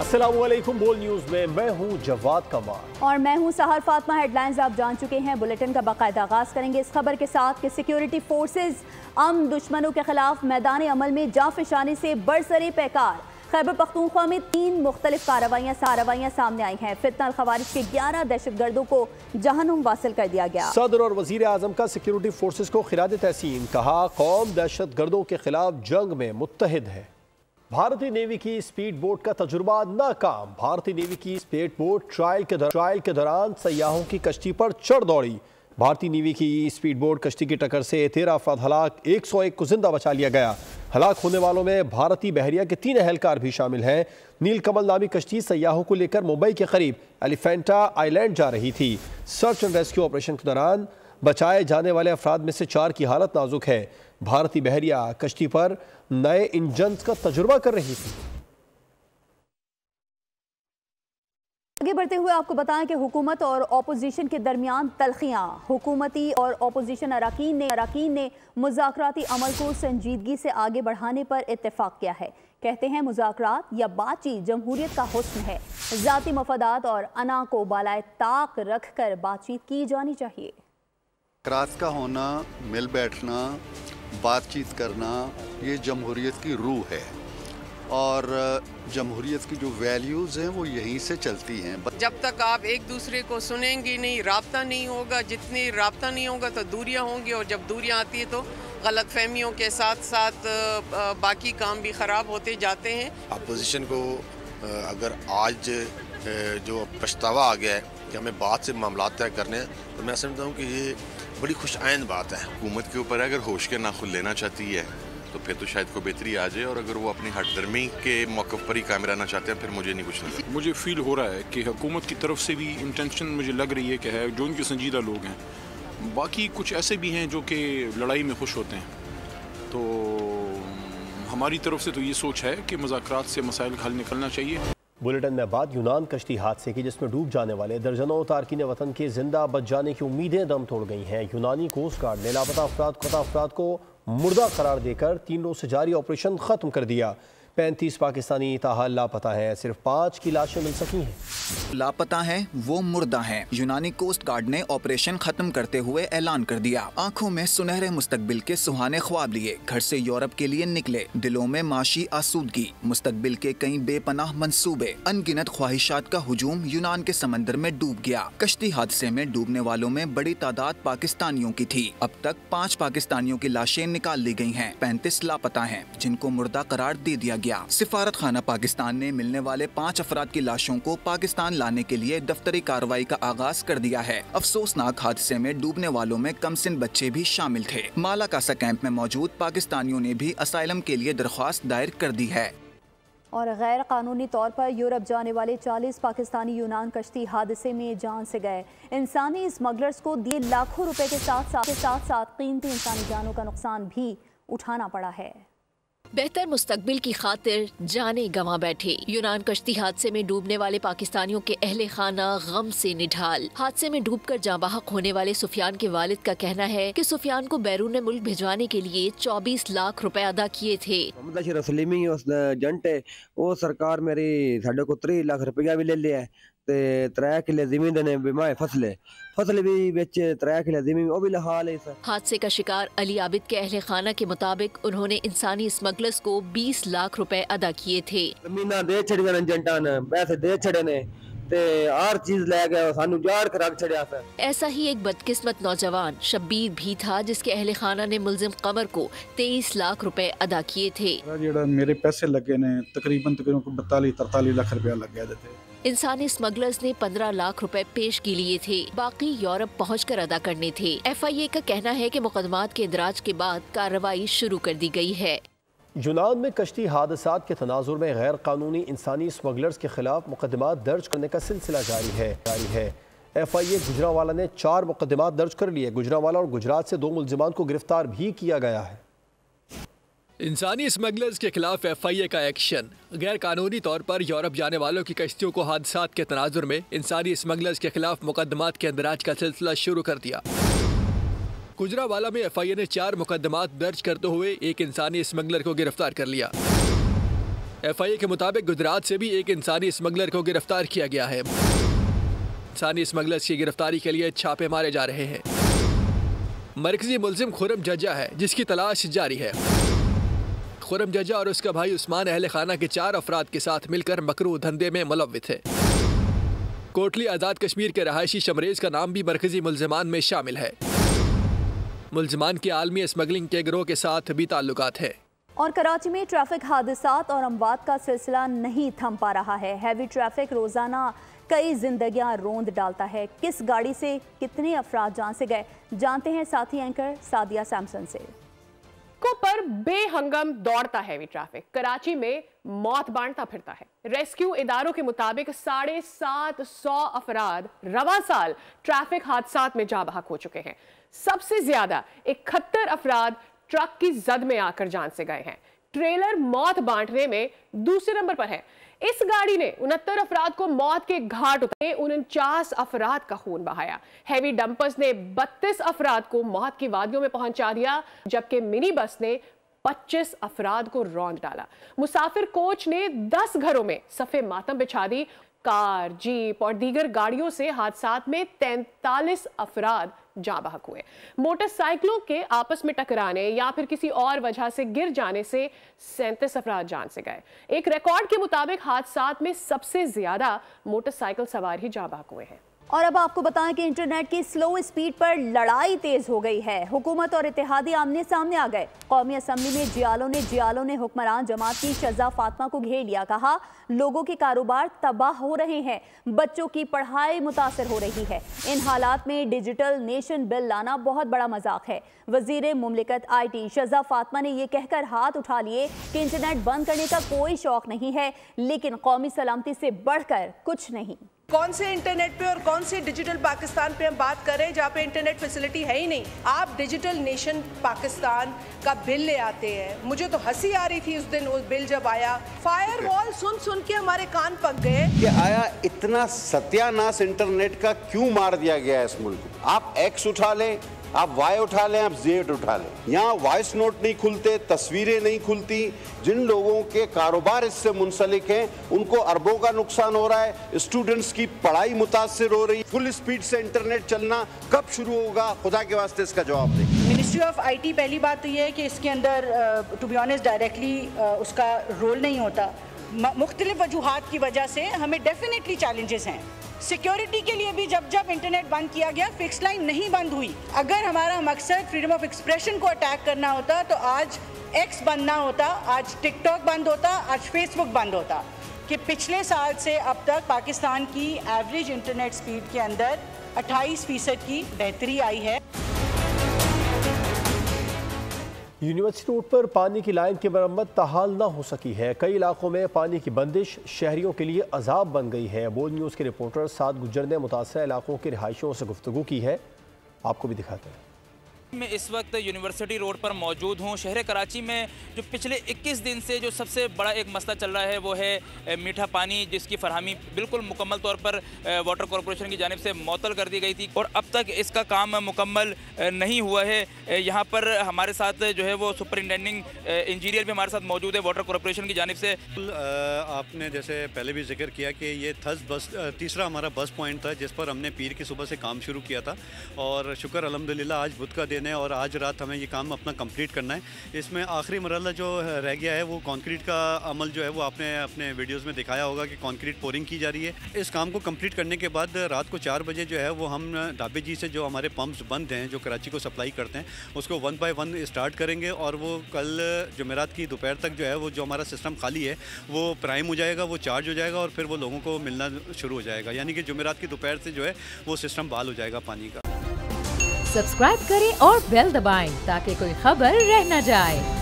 अस्सलामुअलैकुम। बोल न्यूज में मैं हूं जवाद कमाल और मैं हूं सहर फातिमा। हेडलाइंस आप जान चुके हैं। बुलेटिन का बाकायदा आगाज करेंगे इस खबर के साथ कि सिक्योरिटी फोर्सेज दुश्मनों के खिलाफ मैदान अमल में जांफशानी से बरसरे पैकार। खैबर पख्तूनख्वा में 3 मुख्तलिफ कार्रवाइयाँ सामने आई हैं। फितना खवारिज के 11 दहशतगर्दों को जहन्नुम वासिल कर दिया गया। सदर और वजीर आजम का सिक्योरिटी फोर्सेज को खिराद तहसीन। कहा कौम दहशतगर्दों के खिलाफ जंग में मुत्तहिद है। भारतीय नेवी की स्पीड बोट का तजुर्बा नाकाम। भारतीय नेवी की स्पीड बोट ट्रायल के दौरान सयाहों की कश्ती पर चढ़ दौड़ी। भारतीय नेवी की स्पीड बोट कश्ती की टक्कर से 13 अफराद हलाक, 101 को जिंदा बचा लिया गया। हलाक होने वालों में भारतीय बहरिया के 3 एहलकार भी शामिल हैं। नीलकमल नामी कश्ती सयाहों को लेकर मुंबई के करीब एलिफेंटा आइलैंड जा रही थी। सर्च एंड रेस्क्यू ऑपरेशन के दौरान बचाए जाने वाले अफराद में से 4 की हालत नाजुक है। भारतीय बहरिया कश्ती पर नए इंजन का तजुर्बा कर रही थी। आगे बढ़ते हुए आपको बताएं कि हुकूमत और अपोजिशन के दरमियान तलखियां। हुकूमती और अपोजिशन अराकीन ने मुज़ाकराती अमल को संजीदगी से आगे बढ़ाने पर इत्तेफाक किया है। कहते हैं मुज़ाकरात या बातचीत जमहूरियत का हुस्न है। ज़ाती मफादात और अना को बालाए ताक रख कर बातचीत की जानी चाहिए। मुज़ाकरात का होना, मिल बैठना, बातचीत करना, ये जमहूरियत की रूह है और जमहूरियत की जो वैल्यूज़ हैं वो यहीं से चलती हैं। जब तक आप एक दूसरे को सुनेंगे नहीं, राब्ता नहीं होगा, जितनी राब्ता नहीं होगा तो दूरियां होंगी और जब दूरियां आती है तो गलत फहमियों के साथ साथ बाकी काम भी ख़राब होते जाते हैं। अपोजिशन को अगर आज जो पछतावा आ गया है कि हमें बात से मामला तय करने हैं, तो मैं समझता हूँ कि ये बड़ी खुश आइंद बात है। हुकूमत के ऊपर अगर होश के नाखुन लेना चाहती है तो फिर तो शायद को बेहतरी आ जाए, और अगर वो अपनी हटदर्मी के मौक़िफ़ पर ही कायम रहना चाहते हैं फिर मुझे नहीं कुछ लगता। मुझे फील हो रहा है कि हुकूमत की तरफ से भी इंटेंशन मुझे लग रही है कि है जो उनके संजीदा लोग हैं। बाकी कुछ ऐसे भी हैं जो कि लड़ाई में खुश होते हैं। तो हमारी तरफ से तो ये सोच है कि मुज़ाकरात से मसाइल का हल निकलना चाहिए। बुलेटिन में बात यूनान कश्ती हादसे की, जिसमें डूब जाने वाले दर्जनों तारकीन वतन के जिंदा बच जाने की उम्मीदें दम तोड़ गई हैं। यूनानी कोस्ट गार्ड ने लापता अफराद को मुर्दा करार देकर 3 रोज से जारी ऑपरेशन खत्म कर दिया। 35 पाकिस्तानी ताहाल लापता हैं। सिर्फ 5 की लाशें मिल सकी हैं। लापता हैं वो मुर्दा हैं। यूनानी कोस्ट गार्ड ने ऑपरेशन खत्म करते हुए ऐलान कर दिया। आंखों में सुनहरे मुस्तकबिल के सुहाने ख्वाब लिए घर से यूरोप के लिए निकले। दिलों में माशी आसूदगी, मुस्तकबिल के कई बेपनाह मंसूबे, अनगिनत ख्वाहिशात का हुजूम यूनान के समंदर में डूब गया। कश्ती हादसे में डूबने वालों में बड़ी तादाद पाकिस्तानियों की थी। अब तक 5 पाकिस्तानियों की लाशें निकाल ली गई हैं। 35 लापता हैं जिनको मुर्दा करार दे दिया गया। सिफारत खाना पाकिस्तान ने मिलने वाले 5 अफराद की लाशों को पाकिस्तान लाने के लिए दफ्तरी कार्रवाई का आगाज कर दिया है। अफसोसनाक हादसे में डूबने वालों में कमसिन बच्चे भी शामिल थे। माला कासा कैंप में मौजूद पाकिस्तानियों ने भी असाइलम के लिए दरख्वास्त दायर कर दी है। और गैर कानूनी तौर पर यूरोप जाने वाले 40 पाकिस्तानी यूनान कश्ती हादसे में जान से गए। इंसानी स्मगलर्स को दिए लाखों रुपए के साथ साथ कीमती इंसानी जानों का नुकसान भी उठाना पड़ा है। बेहतर मुस्तकबिल की खातिर जाने गंवा बैठे। यूनान कश्ती हादसे में डूबने वाले पाकिस्तानियों के अहले खाना गम से निढाल। हादसे में डूबकर जाँ बहक होने वाले सुफियान के वालिद का कहना है कि सुफियान को बैरून मुल्क भिजवाने के लिए 24 लाख रुपए अदा किए थे। सरकार मेरी साढ़े को 3 लाख रुपया भी ले लिया है। 3 किले जमीन देने बिमाए फसल भी बेचे 3 किले जमीन वो भी हाल है सर। हादसे का शिकार अली आबिद के अहले खाना के मुताबिक उन्होंने इंसानी स्मगलर्स को 20 लाख रुपए अदा किए थे। जमीन दे छड़े जनता ने पैसे दे छड़े ने ते हर चीज ले गया सानू जाड़ कर रख छड़िया सर। ऐसा ही एक बदकिस्मत नौजवान शब्बीर भी था जिसके अहले खाना ने मुलजिम कमर को 23 लाख रुपए अदा किए थे। मेरे पैसे लगे ने तकरीबन 42-43 लाख रुपया लग गया थे। इंसानी स्मगलर्स ने 15 लाख रुपए पेश की लिए थे, बाकी यूरोप पहुंचकर अदा करने थे। FIA का कहना है कि मुकदमात के इंदराज के बाद कार्रवाई शुरू कर दी गई है। यूनान में कश्ती हादसात के तनाजुर में गैर कानूनी इंसानी स्मगलर्स के खिलाफ मुकदमात दर्ज करने का सिलसिला जारी है। FIA गुजरांवाला ने 4 मुकदमात दर्ज कर लिए। गुजरांवाला और गुजरात से 2 मुल्जिमान को गिरफ्तार भी किया गया है। इंसानी स्मगलर्स के खिलाफ FIA का एक्शन। गैर कानूनी तौर पर यूरोप जाने वालों की कश्तियों को हादसात के तनाजुर में इंसानी स्मगलर्स के खिलाफ मुकदमात के इंदराज का सिलसिला शुरू कर दिया। गुजरांवाला में FIA ने 4 मुकदमात दर्ज करते हुए एक इंसानी स्मगलर को गिरफ्तार कर लिया। FIA के मुताबिक गुजरात से भी एक इंसानी स्मगलर को गिरफ्तार किया गया है। इंसानी स्मगलर्स की गिरफ्तारी के लिए छापे मारे जा रहे हैं। मरकजी मुलजिम खुरम जज्जा है, जिसकी तलाश जारी है। खुरम जज्जा और उसका भाई उस्मान अहले खाना के 4 अफराद के साथ मिलकर मकरू धंधे में मुलव्विस है। कोटली आज़ाद कश्मीर के रहायशी शमरेज का नाम भी मरकजी मुलजिमान में शामिल है। मुलजिमान के आलमी स्मगलिंग के गिरोह के साथ भी ताल्लुकात है। और कराची में ट्रैफिक हादसात और अमवात का सिलसिला नहीं थम पा रहा है। हैवी ट्रैफिक रोजाना कई जिंदगियां रोंद डालता है। किस गाड़ी से कितने अफराद जान से गए, जानते हैं साथी एंकर सादिया सैमसन से। पर बेहंगम दौड़ता हैवी ट्रैफिक कराची में मौत बांटता फिरता है। रेस्क्यू इदारों के मुताबिक 750 अफराद रवा साल ट्रैफिक हादसात में जाँ बहक हो चुके हैं। सबसे ज्यादा 71 अफराद ट्रक की जद में आकर जान से गए हैं। ट्रेलर मौत बांटने में दूसरे नंबर पर है। इस गाड़ी ने 69 अफराद को मौत के घाट उतारे, 49 अफराद का खून बहाया। हैवी डंपर्स ने 32 अफराद को मौत की वादियों में पहुंचा दिया, जबकि मिनी बस ने 25 अफराद को रौंद डाला। मुसाफिर कोच ने 10 घरों में सफ़े मातम बिछा दी। कार, जीप और दीगर गाड़ियों से हादसात में 43 अफराद जाँ बहक हुए। मोटरसाइकिलों के आपस में टकराने या फिर किसी और वजह से गिर जाने से 37 अफराद जान से गए। एक रिकॉर्ड के मुताबिक हादसात में सबसे ज्यादा मोटरसाइकिल सवार ही जाँ बहक हुए हैं। और अब आपको बताएं कि इंटरनेट की स्लो स्पीड पर लड़ाई तेज हो गई है। हुकूमत और इत्तेहादी आमने सामने आ गए। कौमी असम्बली में जियालों ने हुक्मरान जमात की शज़ा फातिमा को घेर लिया। कहा लोगों के कारोबार तबाह हो रहे हैं, बच्चों की पढ़ाई मुतासर हो रही है। इन हालात में डिजिटल नेशन बिल लाना बहुत बड़ा मजाक है। वजीर मुमलिकत IT शज़ा फातिमा ने यह कहकर हाथ उठा लिए कि इंटरनेट बंद करने का कोई शौक नहीं है, लेकिन कौमी सलामती से बढ़कर कुछ नहीं। कौन से इंटरनेट पे और कौन से डिजिटल पाकिस्तान पे हम बात कर रहे हैं जहाँ पे इंटरनेट फैसिलिटी है ही नहीं। आप डिजिटल नेशन पाकिस्तान का बिल ले आते हैं। मुझे तो हंसी आ रही थी उस दिन उस बिल जब आया। फायरवॉल सुन के हमारे कान पक गए कि आया इतना सत्यानाश इंटरनेट का क्यों मार दिया गया है इस मुल्क में। आप X उठा लें, आप Y उठा लें, आप Z उठा लें, यहाँ वॉइस नोट नहीं खुलते, तस्वीरें नहीं खुलती। जिन लोगों के कारोबार इससे मुंसलिक हैं उनको अरबों का नुकसान हो रहा है। स्टूडेंट्स की पढ़ाई मुतासिर हो रही। फुल स्पीड से इंटरनेट चलना कब शुरू होगा, खुदा के वास्ते इसका जवाब दें। मिनिस्ट्री ऑफ IT पहली बात तो ये है कि इसके अंदर टू बी ऑनेस्ट डायरेक्टली उसका रोल नहीं होता। मुख्तलिफ वजूहात की वजह से हमें डेफिनेटली चैलेंजेस हैं। सिक्योरिटी के लिए भी जब इंटरनेट बंद किया गया, फिक्स लाइन नहीं बंद हुई। अगर हमारा मकसद फ्रीडम ऑफ एक्सप्रेशन को अटैक करना होता तो आज X बंद ना होता, आज टिकटॉक बंद होता, आज फेसबुक बंद होता। कि पिछले साल से अब तक पाकिस्तान की एवरेज इंटरनेट स्पीड के अंदर 28% की बेहतरी आई है। यूनिवर्सिटी रोड पर पानी की लाइन की मरम्मत ताहाल न हो सकी है। कई इलाकों में पानी की बंदिश शहरियों के लिए अजाब बन गई है। बोल न्यूज़ के रिपोर्टर साद गुज्जर ने मुतासरा इलाकों के रिहायशियों से गुफ्तगू की है, आपको भी दिखाते हैं। मैं इस वक्त यूनिवर्सिटी रोड पर मौजूद हूँ। शहर कराची में जो पिछले 21 दिन से जो सबसे बड़ा एक मसला चल रहा है वो है मीठा पानी, जिसकी फरहमी बिल्कुल मुकम्मल तौर पर वाटर कॉरपोरेशन की जानिब से मुअत्तल कर दी गई थी और अब तक इसका काम मुकम्मल नहीं हुआ है। यहाँ पर हमारे साथ जो है वो सुपरिटेंडिंग इंजीनियर भी हमारे साथ मौजूद है वाटर कॉरपोरेशन की जानिब से। आपने जैसे पहले भी जिक्र किया कि ये तीसरा हमारा बस पॉइंट था जिस पर हमने पीर की सुबह से काम शुरू किया था और शुक्र अल्हम्दुलिल्लाह आज बुध का दिन है और आज रात हमें ये काम अपना कंप्लीट करना है। इसमें आखिरी मरहला जो रह गया है वो कंक्रीट का अमल जो है वो आपने अपने वीडियोस में दिखाया होगा कि कंक्रीट पोरिंग की जा रही है। इस काम को कंप्लीट करने के बाद रात को 4 बजे जो है वो हम ढाबे जी से जो हमारे पंप्स बंद हैं जो कराची को सप्लाई करते हैं उसको 1 बाय 1 स्टार्ट करेंगे और वो कल जुमेरात की दोपहर तक जो है वो जो हमारा सिस्टम खाली है वो प्राइम हो जाएगा, वो चार्ज हो जाएगा और फिर वो लोगों को मिलना शुरू हो जाएगा। यानी कि जुमेरात की दोपहर से जो है वो सिस्टम बहाल हो जाएगा पानी का। सब्सक्राइब करें और बेल दबाएं ताकि कोई खबर रह न जाए।